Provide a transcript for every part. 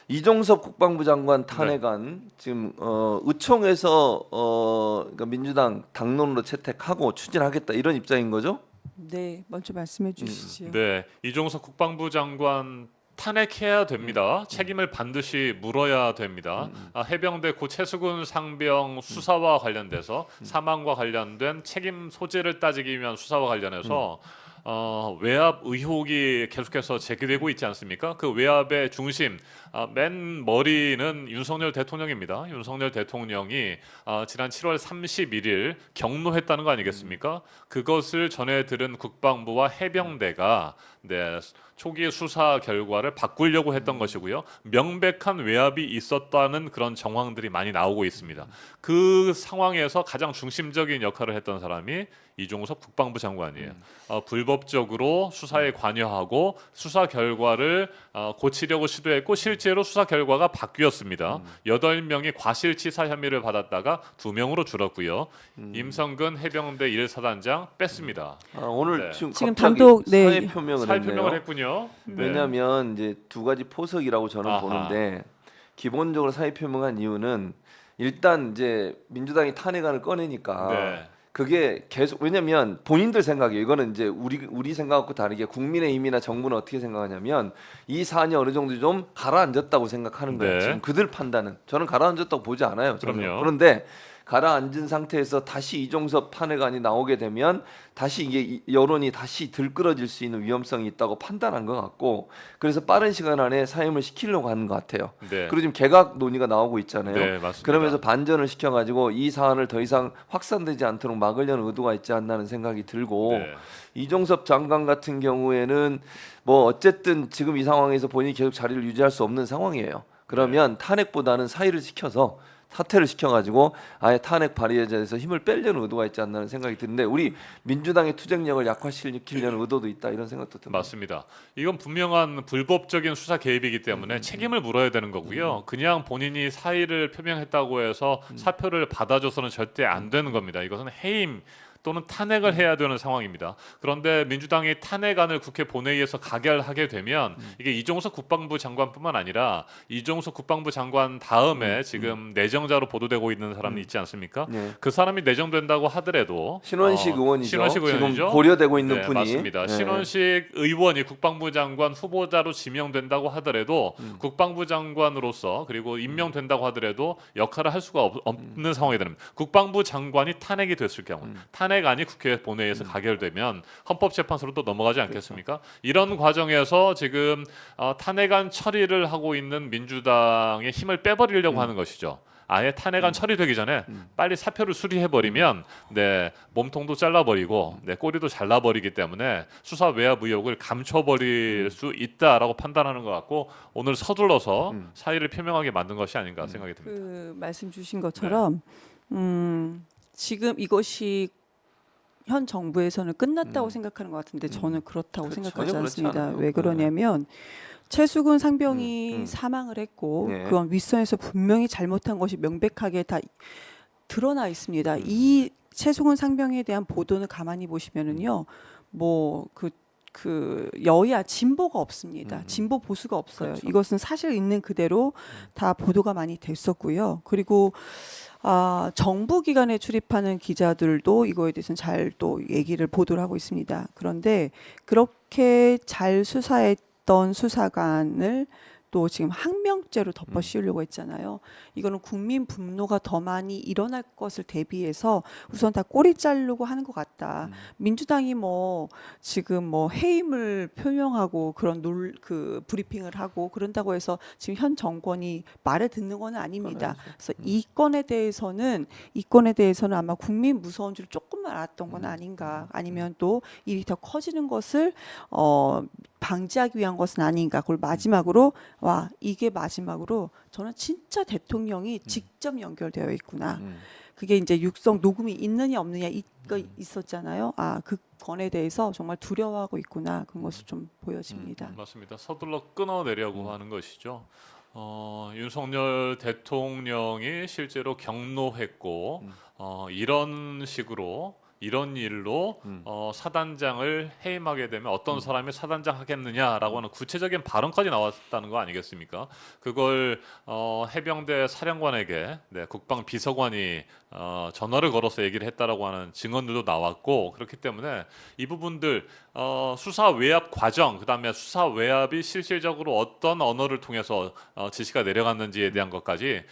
이종섭 국방부 장관 네. 탄핵안 지금 의총에서 그러니까 민주당 당론으로 채택하고 추진하겠다 이런 입장인 거죠? 네, 먼저 말씀해 주시지요. 네, 이종석 국방부 장관 탄핵해야 됩니다. 책임을 반드시 물어야 됩니다. 해병대 고 최수근 상병 수사와 관련돼서 사망과 관련된 책임 소재를 따지기 위한 수사와 관련해서 외압 의혹이 계속해서 제기되고 있지 않습니까? 그 외압의 중심, 맨 머리는 윤석열 대통령입니다. 윤석열 대통령이 지난 7월 31일 경로했다는 거 아니겠습니까? 그것을 전해 들은 국방부와 해병대가 초기 수사 결과를 바꾸려고 했던 것이고요. 명백한 외압이 있었다는 그런 정황들이 많이 나오고 있습니다. 그 상황에서 가장 중심적인 역할을 했던 사람이 이종섭 국방부 장관이에요. 불법적으로 수사에 관여하고 수사 결과를 고치려고 시도했고 실제로 수사 결과가 바뀌었습니다. 8명이 과실치사 혐의를 받았다가 2명으로 줄었고요. 임성근 해병대 1사단장 뺐습니다. 오늘 네. 지금 지금 갑자기 단독, 사회 네. 표명을 사회 했네요. 표명을 했군요. 왜냐하면 이제 두 가지 포석이라고 저는 아하. 보는데 기본적으로 사회 표명한 이유는 일단 이제 민주당이 탄핵안을 꺼내니까 네. 그게 계속 왜냐면 본인들 생각이에요. 이거는 이제 우리 생각하고 다르게 국민의힘이나 정부는 어떻게 생각하냐면 이 사안이 어느 정도 좀 가라앉았다고 생각하는 거예요. 네. 지금 그들 판단은 저는 가라앉았다고 보지 않아요. 저는. 그럼요. 그런데 가라앉은 상태에서 다시 이종섭 탄핵안이 나오게 되면 다시 이게 여론이 다시 들끓어질 수 있는 위험성이 있다고 판단한 것 같고 그래서 빠른 시간 안에 사임을 시키려고 하는 것 같아요. 네. 그리고 지금 개각 논의가 나오고 있잖아요. 네, 맞습니다. 그러면서 반전을 시켜가지고 이 사안을 더 이상 확산되지 않도록 막으려는 의도가 있지 않나는 생각이 들고 네. 이종섭 장관 같은 경우에는 뭐 어쨌든 지금 이 상황에서 본인이 계속 자리를 유지할 수 없는 상황이에요. 그러면 탄핵보다는 사의를 시켜서 사퇴를 시켜가지고 아예 탄핵 발의에 대해서 힘을 빼려는 의도가 있지 않나는 생각이 드는데 우리 민주당의 투쟁력을 약화시키려는 의도도 있다 이런 생각도 듭니다. 맞습니다. 이건 분명한 불법적인 수사 개입이기 때문에 책임을 물어야 되는 거고요. 그냥 본인이 사의를 표명했다고 해서 사표를 받아줘서는 절대 안 되는 겁니다. 이것은 해임 또는 탄핵을 해야 되는 상황입니다. 그런데 민주당이 탄핵안을 국회 본회의에서 가결하게 되면 이게 이종석 국방부 장관뿐만 아니라 이종석 국방부 장관 다음에 지금 내정자로 보도되고 있는 사람이 있지 않습니까? 네. 그 사람이 내정된다고 하더라도 신원식 의원이죠. 신원식 의원이죠. 지금 고려되고 있는 네, 분이 맞습니다. 네. 신원식 의원이 국방부 장관 후보자로 지명된다고 하더라도 국방부 장관으로서 그리고 임명된다고 하더라도 역할을 할 수가 없는 상황이 됩니다. 국방부 장관이 탄핵이 됐을 경우 탄핵안이 국회 본회의에서 가결되면 헌법재판소로 또 넘어가지 않겠습니까? 이런 과정에서 지금 탄핵안 처리를 하고 있는 민주당의 힘을 빼버리려고 하는 것이죠. 아예 탄핵안 처리되기 전에 빨리 사표를 수리해버리면 몸통도 잘라버리고 꼬리도 잘라버리기 때문에 수사 외압 의혹을 감춰버릴 수 있다라고 판단하는 것 같고 오늘 서둘러서 사의를 표명하게 만든 것이 아닌가 생각이 듭니다. 그 말씀 주신 것처럼 지금 이것이 현 정부에서는 끝났다고 생각하는 것 같은데 저는 그렇다고 생각하지 전혀 그렇지 않습니다. 않아요. 왜 그러냐면 최수근 상병이 사망을 했고 네. 그건 윗선에서 분명히 잘못한 것이 명백하게 다 드러나 있습니다. 이 최수근 상병에 대한 보도는 가만히 보시면은요, 뭐 그 여야 진보가 없습니다. 진보 보수가 없어요. 그렇죠. 이것은 사실 있는 그대로 다 보도가 많이 됐었고요. 그리고 정부 기관에 출입하는 기자들도 이거에 대해서는 잘 또 얘기를 보도를 하고 있습니다. 그런데 그렇게 잘 수사했던 수사관을 또 지금 항명죄로 덮어 씌우려고 했잖아요. 이거는 국민 분노가 더 많이 일어날 것을 대비해서 우선 다 꼬리 자르려고 하는 것 같다. 민주당이 뭐 지금 뭐 해임을 표명하고 그런 그 브리핑을 하고 그런다고 해서 지금 현 정권이 말을 듣는 건 아닙니다. 그래서 이 건에 대해서는 아마 국민 무서운 줄 조금만 알았던 건 아닌가. 아니면 또 일이 더 커지는 것을 방지하기 위한 것은 아닌가. 그걸 마지막으로 이게 마지막으로 저는 진짜 대통령이 직접 연결되어 있구나. 그게 이제 육성 녹음이 있느냐 없느냐 이거 있었잖아요. 그 건에 대해서 정말 두려워하고 있구나. 그런 것을 좀 보여집니다. 맞습니다. 서둘러 끊어내려고 하는 것이죠. 윤석열 대통령이 실제로 경로했고 이런 식으로 이런 일로 사단장을 해임하게 되면 어떤 사람이 사단장 하겠느냐라고 하는 구체적인 발언까지 나왔다는 거 아니겠습니까? 그걸 해병대 사령관에게 국방 비서관이 전화를 걸어서 얘기를 했다라고 하는 증언들도 나왔고, 그렇기 때문에 이 부분들 수사 외압 과정, 그다음에 수사 외압이 실질적으로 어떤 언어를 통해서 지시가 내려갔는지에 대한 것까지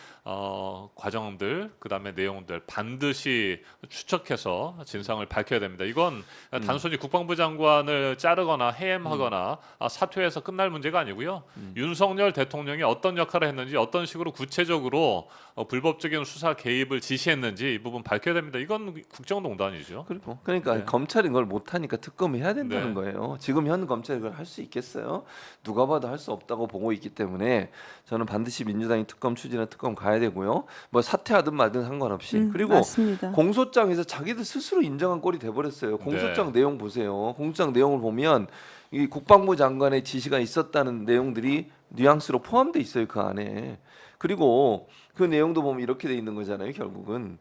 과정들, 그다음에 내용들 반드시 추적해서 진상을 밝혀야 됩니다. 이건 단순히 국방부 장관을 자르거나 해임하거나 사퇴해서 끝날 문제가 아니고요. 윤석열 대통령이 어떤 역할을 했는지, 어떤 식으로 구체적으로 불법적인 수사 개입을 지시했는지 이 부분 밝혀야 됩니다. 이건 국정농단이죠. 그러니까 네. 검찰이 그걸 못하니까 특검을 해야 된다는 네. 거예요. 지금 현 검찰이 그걸 할 수 있겠어요? 누가 봐도 할 수 없다고 보고 있기 때문에 저는 반드시 민주당이 특검 추진에 특검 가야 되고요. 뭐 사퇴하든 말든 상관없이. 그리고 맞습니다. 공소장에서 자기들 스스로 인정한 꼴이 돼버렸어요. 공소장 네. 내용 보세요. 공소장 내용을 보면 이 국방부 장관의 지시가 있었다는 내용들이 뉘앙스로 포함돼 있어요, 그 안에. 그리고 그 내용도 보면 이렇게 돼 있는 거잖아요. 결국은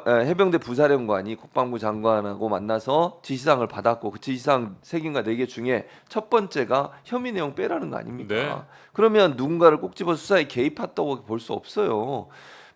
해병대 부사령관이 국방부 장관하고 만나서 지시사항을 받았고 그 지시사항 3개인가 4개 중에 첫 번째가 혐의 내용 빼라는 거 아닙니까? 네. 그러면 누군가를 꼭 집어 수사에 개입했다고 볼 수 없어요.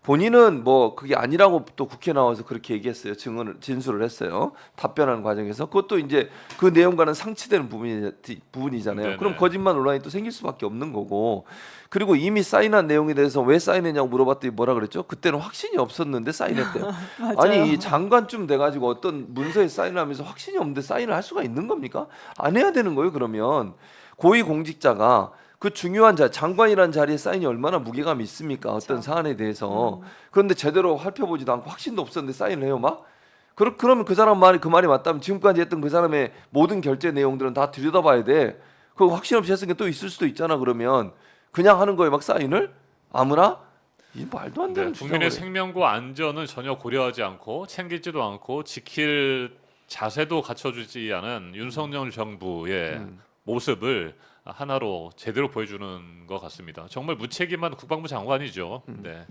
본인은 뭐 그게 아니라고 또 국회 나와서 그렇게 얘기했어요. 진술을 했어요. 답변하는 과정에서. 그것도 이제 그 내용과는 상치되는 부분이잖아요. 네네. 그럼 거짓말 논란이 또 생길 수밖에 없는 거고. 그리고 이미 사인한 내용에 대해서 왜 사인했냐고 물어봤더니 뭐라 그랬죠? 그때는 확신이 없었는데 사인했대요. 아니 이 장관쯤 돼가지고 어떤 문서에 사인하면서 확신이 없는데 사인을 할 수가 있는 겁니까? 안 해야 되는 거예요. 그러면 고위공직자가 그 중요한 장관이라는 자리에 사인이 얼마나 무게감이 있습니까? 어떤 사안에 대해서. 그런데 제대로 살펴보지도 않고 확신도 없었는데 사인을 해요 막? 그러면 그 사람 말이 그 말이 맞다면 지금까지 했던 그 사람의 모든 결제 내용들은 다 들여다봐야 돼. 그 확신 없이 했으니까 또 있을 수도 있잖아. 그러면 그냥 하는 거예요 막 사인을? 아무나? 이 말도 안 되는 국민의 주장을 해. 생명과 안전은 전혀 고려하지 않고 챙기지도 않고 지킬 자세도 갖춰주지 않은 윤석열 정부의 모습을 하나로 제대로 보여주는 것 같습니다. 정말 무책임한 국방부 장관이죠. 네.